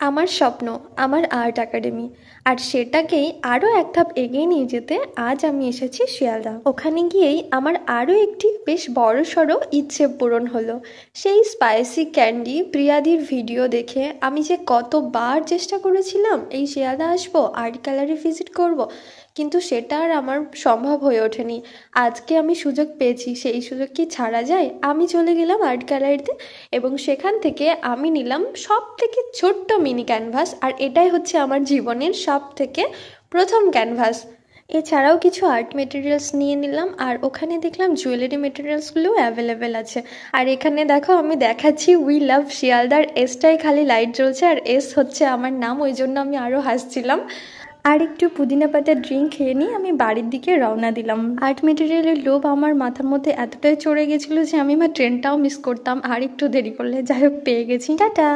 আমার স্বপ্ন আমার আর্ট একাডেমি, আর সেটাকেই আরও এক ধাপ এগিয়ে নিয়ে যেতে আজ আমি এসেছি শিয়ালদা। ওখানে গিয়েই আমার আরও একটি বেশ বড়সড় ইচ্ছে পূরণ হলো। সেই স্পাইসি ক্যান্ডি প্রিয়াদির ভিডিও দেখে আমি যে কতবার চেষ্টা করেছিলাম এই শিয়ালদা আসবো, আর্ট গ্যালারি ভিজিট করব, কিন্তু সেটা আর আমার সম্ভব হয়ে ওঠেনি। আজকে আমি সুযোগ পেয়েছি, সেই সুযোগ কি ছাড়া যায়? আমি চলে গেলাম আর্ট গ্যালারিতে এবং সেখান থেকে আমি নিলাম সব থেকে ছোট্ট মিনি ক্যানভাস, আর এটাই হচ্ছে আমার জীবনের সব থেকে প্রথম ক্যানভাস। এছাড়াও কিছু আর্ট মেটেরিয়ালস নিয়ে নিলাম, আর ওখানে দেখলাম জুয়েলারি মেটেরিয়ালসগুলোও অ্যাভেলেবেল আছে। আর এখানে দেখো আমি দেখাচ্ছি উই লাভ শিয়ালদার এসটাই খালি লাইট জ্বলছে, আর এস হচ্ছে আমার নাম, ওই জন্য আমি আরও হাসছিলাম। আর একটু পুদিনা পাতার ড্রিঙ্ক খেয়ে নিয়ে আমি বাড়ির দিকে রওনা দিলাম। আর্ট মেটেরিয়ালের লোভ আমার মাথার মধ্যে এতটাই চড়ে গেছিলো যে আমি আমার ট্রেনটাও মিস করতাম আর একটু দেরি করলে। যাই হোক, পেয়ে গেছি। টাটা।